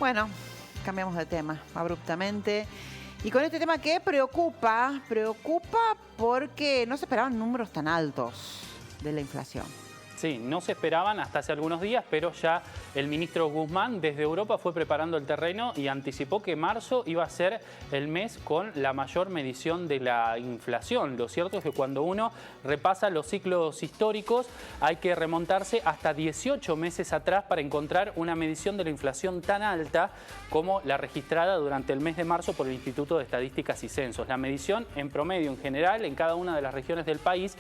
Bueno, cambiamos de tema abruptamente. Y con este tema que preocupa porque no se esperaban números tan altos de la inflación. Sí, no se esperaban hasta hace algunos días, pero ya el ministro Guzmán desde Europa fue preparando el terreno y anticipó que marzo iba a ser el mes con la mayor medición de la inflación. Lo cierto es que cuando uno repasa los ciclos históricos hay que remontarse hasta 18 meses atrás para encontrar una medición de la inflación tan alta como la registrada durante el mes de marzo por el Instituto de Estadísticas y Censos. La medición en promedio en general en cada una de las regiones del país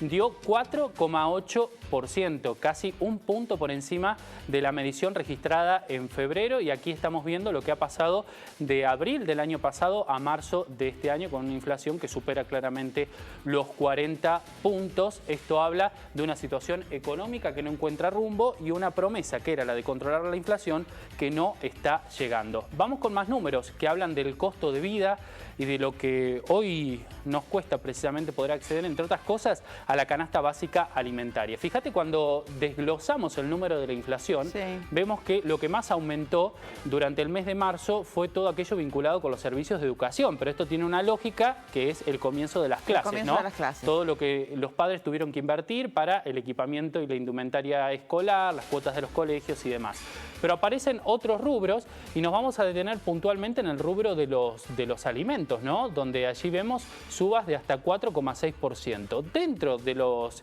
dio 4,8%, casi un punto por encima de la medición registrada en febrero, y aquí estamos viendo lo que ha pasado de abril del año pasado a marzo de este año con una inflación que supera claramente los 40 puntos. Esto habla de una situación económica que no encuentra rumbo y una promesa que era la de controlar la inflación que no está llegando. Vamos con más números que hablan del costo de vida y de lo que hoy nos cuesta precisamente poder acceder, entre otras cosas, a la canasta básica alimentaria. Fíjate, cuando desglosamos el número de la inflación, vemos que lo que más aumentó durante el mes de marzo fue todo aquello vinculado con los servicios de educación, pero esto tiene una lógica que es el comienzo de las clases, ¿no? Todo lo que los padres tuvieron que invertir para el equipamiento y la indumentaria escolar, las cuotas de los colegios y demás. Pero aparecen otros rubros y nos vamos a detener puntualmente en el rubro de los alimentos, ¿no? Donde allí vemos subas de hasta 4,6%. Dentro de los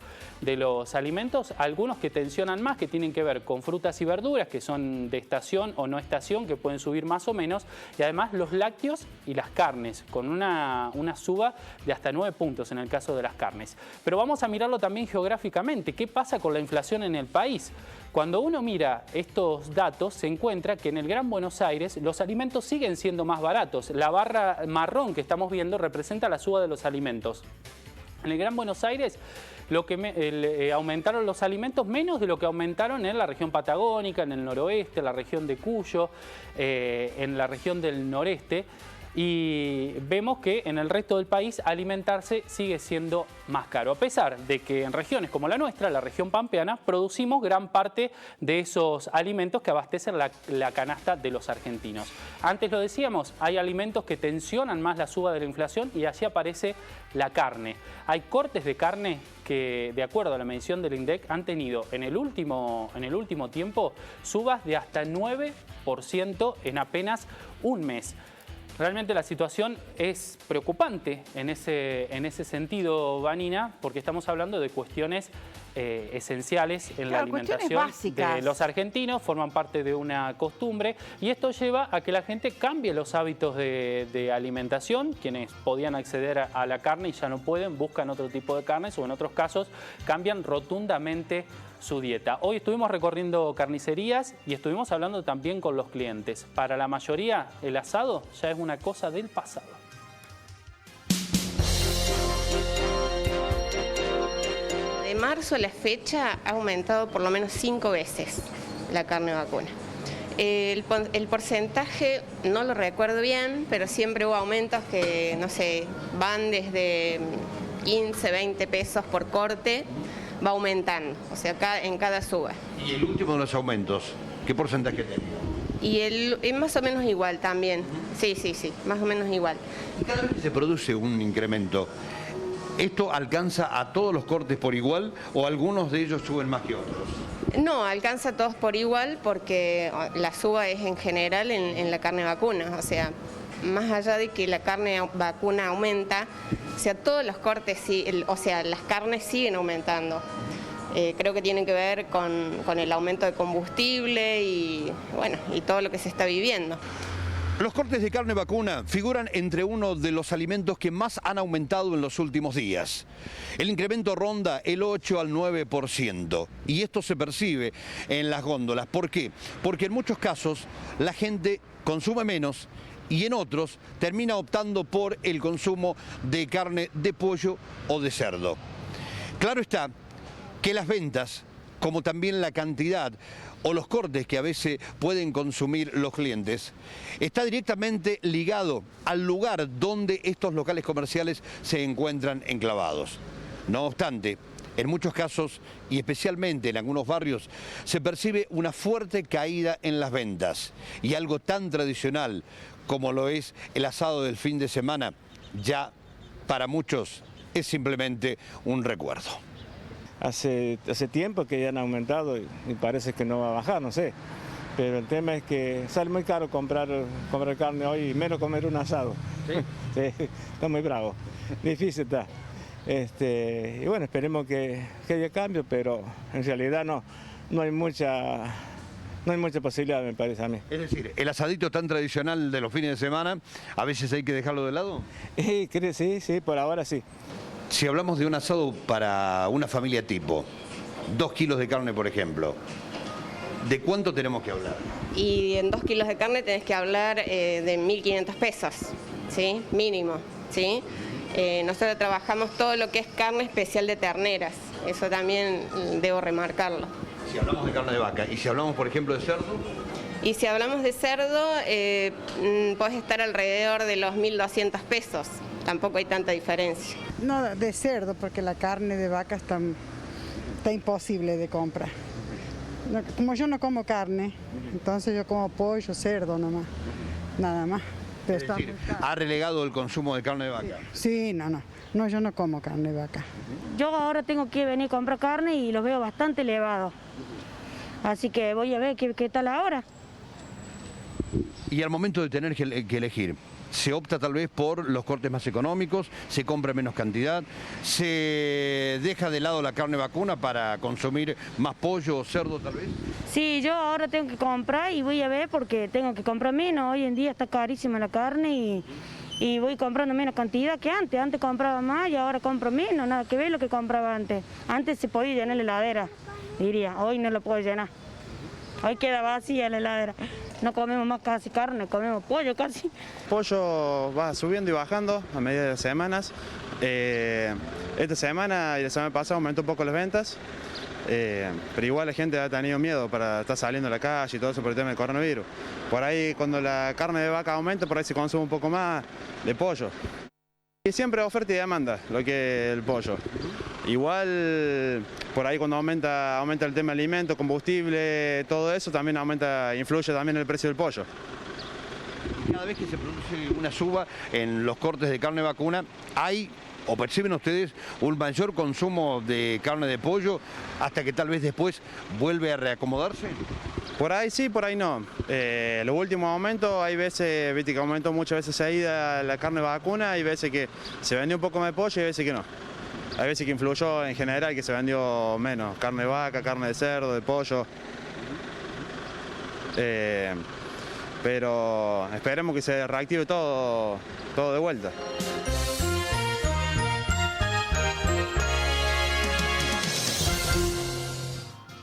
alimentos, algunos que tensionan más, que tienen que ver con frutas y verduras, que son de estación o no estación, que pueden subir más o menos, y además los lácteos y las carnes, con una suba de hasta 9 puntos en el caso de las carnes. Pero vamos a mirarlo también geográficamente. ¿Qué pasa con la inflación en el país? Cuando uno mira estos datos, se encuentra que en el Gran Buenos Aires los alimentos siguen siendo más baratos. La barra marrón que estamos viendo representa la suba de los alimentos. En el Gran Buenos Aires aumentaron los alimentos menos de lo que aumentaron en la región patagónica, en el noroeste, en la región de Cuyo, en la región del noreste. Y vemos que en el resto del país alimentarse sigue siendo más caro, a pesar de que en regiones como la nuestra, la región pampeana, producimos gran parte de esos alimentos que abastecen la canasta de los argentinos. Antes lo decíamos, hay alimentos que tensionan más la suba de la inflación y allí aparece la carne. Hay cortes de carne que, de acuerdo a la medición del INDEC, han tenido en el último tiempo subas de hasta 9% en apenas un mes. Realmente la situación es preocupante en ese sentido, Vanina, porque estamos hablando de cuestiones esenciales en la alimentación de los argentinos, forman parte de una costumbre, y esto lleva a que la gente cambie los hábitos de alimentación. Quienes podían acceder a la carne y ya no pueden, buscan otro tipo de carnes, o en otros casos cambian rotundamente su dieta. Hoy estuvimos recorriendo carnicerías y estuvimos hablando también con los clientes. Para la mayoría, el asado ya es una cosa del pasado. De marzo a la fecha ha aumentado por lo menos 5 veces la carne vacuna. El porcentaje no lo recuerdo bien, pero siempre hubo aumentos que, no sé, van desde 15, 20 pesos por corte, va aumentando, o sea, en cada suba. ¿Y el último de los aumentos, qué porcentaje tenía? Y más o menos igual también, sí, más o menos igual. Y cada vez que se produce un incremento, ¿esto alcanza a todos los cortes por igual o algunos de ellos suben más que otros? No, alcanza a todos por igual porque la suba es en general en la carne vacuna, o sea, más allá de que la carne vacuna aumenta, o sea, todos los cortes, o sea, las carnes siguen aumentando. Creo que tiene que ver con el aumento de combustible y, bueno, y todo lo que se está viviendo. Los cortes de carne vacuna figuran entre uno de los alimentos que más han aumentado en los últimos días. El incremento ronda el 8 al 9% y esto se percibe en las góndolas. ¿Por qué? Porque en muchos casos la gente consume menos y en otros termina optando por el consumo de carne de pollo o de cerdo. Claro está que las ventas, como también la cantidad o los cortes que a veces pueden consumir los clientes, está directamente ligado al lugar donde estos locales comerciales se encuentran enclavados. No obstante, En muchos casos, y especialmente en algunos barrios, se percibe una fuerte caída en las ventas. Y algo tan tradicional como lo es el asado del fin de semana, ya para muchos es simplemente un recuerdo. Hace tiempo que ya han aumentado y parece que no va a bajar, no sé. Pero el tema es que sale muy caro comprar carne hoy y menos comer un asado. ¿Sí? Sí, está muy bravo, difícil está. Y bueno, esperemos que haya cambio, pero en realidad no hay mucha posibilidad, me parece a mí. Es decir, el asadito tan tradicional de los fines de semana, ¿a veces hay que dejarlo de lado? Sí, por ahora sí. Si hablamos de un asado para una familia tipo, 2 kilos de carne, por ejemplo, ¿de cuánto tenemos que hablar? Y en 2 kilos de carne tenés que hablar de 1.500 pesos, ¿sí? Mínimo, ¿sí? Nosotros trabajamos todo lo que es carne especial de terneras, eso también debo remarcarlo. Si hablamos de carne de vaca, y si hablamos, por ejemplo, de cerdo. Y si hablamos de cerdo, podés estar alrededor de los 1.200 pesos, tampoco hay tanta diferencia. No, de cerdo, porque la carne de vaca está imposible de comprar. Como yo no como carne, entonces yo como pollo, cerdo nomás, nada más. Es decir, ¿ha relegado el consumo de carne de vaca? Sí, no, yo no como carne de vaca. Yo ahora tengo que venir a comprar carne y los veo bastante elevados. Así que voy a ver qué tal ahora. Y al momento de tener que elegir, ¿se opta tal vez por los cortes más económicos? ¿Se compra menos cantidad? ¿Se deja de lado la carne vacuna para consumir más pollo o cerdo tal vez? Sí, yo ahora tengo que comprar y voy a ver porque tengo que comprar menos. Hoy en día está carísima la carne y voy comprando menos cantidad que antes. Antes compraba más y ahora compro menos, nada que ver lo que compraba antes. Antes se podía llenar la heladera, diría, hoy no lo puedo llenar. Hoy queda vacía la heladera. No comemos más casi carne, comemos pollo casi. Pollo va subiendo y bajando a medida de las semanas. Esta semana y la semana pasada aumentó un poco las ventas, pero igual la gente ha tenido miedo para estar saliendo a la calle y todo eso por el tema del coronavirus. Por ahí cuando la carne de vaca aumenta, por ahí se consume un poco más de pollo. Y siempre oferta y demanda, lo que es el pollo. Igual, por ahí cuando aumenta el tema de alimentos, combustible, todo eso, también influye también el precio del pollo. Cada vez que se produce una suba en los cortes de carne vacuna, ¿hay o perciben ustedes un mayor consumo de carne de pollo hasta que tal vez después vuelve a reacomodarse? Por ahí sí, por ahí no. Los últimos aumentos, hay veces, viste que aumentó muchas veces seguida la carne vacuna, hay veces que se vendió un poco más de pollo y hay veces que no. Hay veces que influyó en general que se vendió menos, carne de vaca, carne de cerdo, de pollo. Pero esperemos que se reactive todo de vuelta.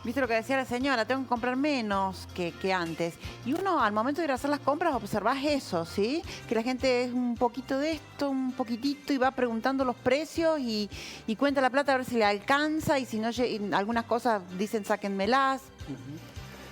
Viste lo que decía la señora, tengo que comprar menos que antes. Y uno al momento de ir a hacer las compras observás eso, ¿sí? Que la gente es un poquito de esto, un poquitito y va preguntando los precios y cuenta la plata a ver si le alcanza y si no, algunas cosas dicen sáquenmelas.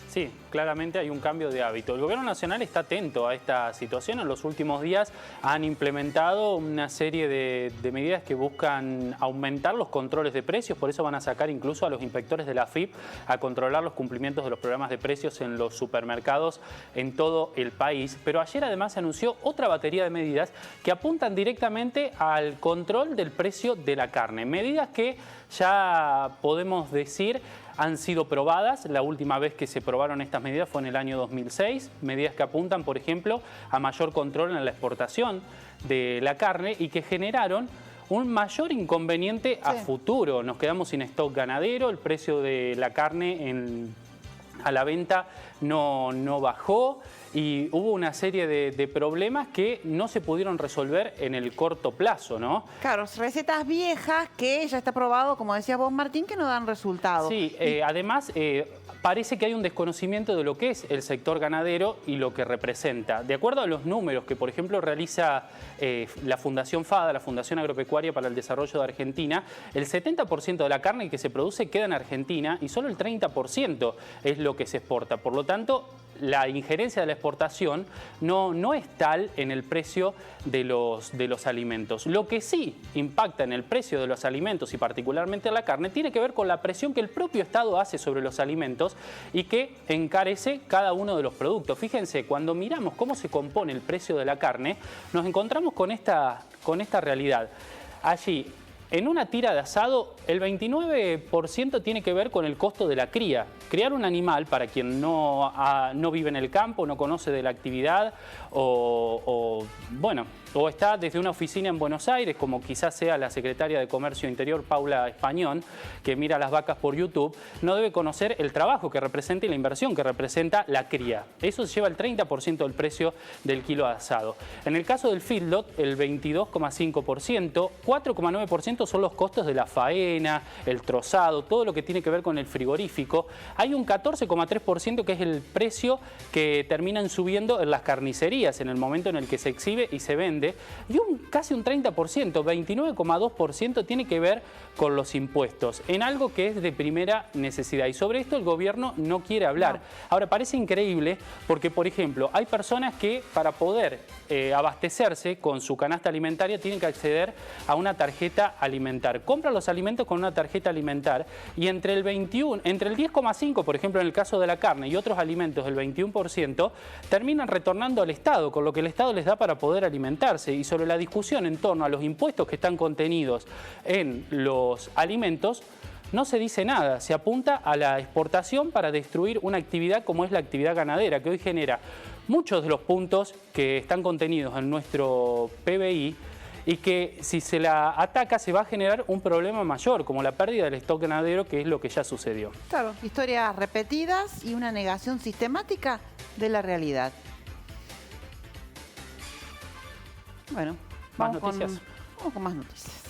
Sí, claramente hay un cambio de hábito. El Gobierno Nacional está atento a esta situación. En los últimos días han implementado una serie de medidas que buscan aumentar los controles de precios. Por eso van a sacar incluso a los inspectores de la AFIP a controlar los cumplimientos de los programas de precios en los supermercados en todo el país. Pero ayer además se anunció otra batería de medidas que apuntan directamente al control del precio de la carne. Medidas que ya podemos decir han sido probadas. La última vez que se probaron estas medidas fue en el año 2006. Medidas que apuntan, por ejemplo, a mayor control en la exportación de la carne y que generaron un mayor inconveniente a futuro. Nos quedamos sin stock ganadero, el precio de la carne a la venta no bajó y hubo una serie de problemas que no se pudieron resolver en el corto plazo, ¿no? Claro, recetas viejas que ya está probado, como decías vos, Martín, que no dan resultado. Sí, además parece que hay un desconocimiento de lo que es el sector ganadero y lo que representa. De acuerdo a los números que, por ejemplo, realiza la Fundación FADA, la Fundación Agropecuaria para el Desarrollo de Argentina, el 70% de la carne que se produce queda en Argentina y solo el 30% es lo que se exporta. Por lo tanto, la injerencia de la exportación no es tal en el precio de los alimentos. Lo que sí impacta en el precio de los alimentos y particularmente la carne tiene que ver con la presión que el propio Estado hace sobre los alimentos y que encarece cada uno de los productos. Fíjense, cuando miramos cómo se compone el precio de la carne, nos encontramos con esta realidad. Allí, en una tira de asado, el 29% tiene que ver con el costo de la cría. Criar un animal, para quien no vive en el campo, no conoce de la actividad o está desde una oficina en Buenos Aires, como quizás sea la secretaria de Comercio Interior, Paula Españón, que mira las vacas por YouTube, no debe conocer el trabajo que representa y la inversión que representa la cría. Eso se lleva el 30% del precio del kilo de asado. En el caso del feedlot, el 22,5%, 4,9% son los costos de la faena, el trozado, todo lo que tiene que ver con el frigorífico. Hay un 14,3% que es el precio que terminan subiendo en las carnicerías en el momento en el que se exhibe y se vende. Y casi un 30%, 29,2% tiene que ver con los impuestos, en algo que es de primera necesidad. Y sobre esto el gobierno no quiere hablar. Ahora, parece increíble porque, por ejemplo, hay personas que para poder abastecerse con su canasta alimentaria tienen que acceder a una tarjeta alimentar. Compran los alimentos con una tarjeta alimentar y entre el 10,5%, por ejemplo, en el caso de la carne y otros alimentos, el 21%, terminan retornando al Estado, con lo que el Estado les da para poder alimentarse. Y sobre la discusión en torno a los impuestos que están contenidos en los alimentos, no se dice nada. Se apunta a la exportación para destruir una actividad como es la actividad ganadera, que hoy genera muchos de los puntos que están contenidos en nuestro PBI y que si se la ataca se va a generar un problema mayor, como la pérdida del stock ganadero, que es lo que ya sucedió. Claro, historias repetidas y una negación sistemática de la realidad. Bueno, vamos con más noticias.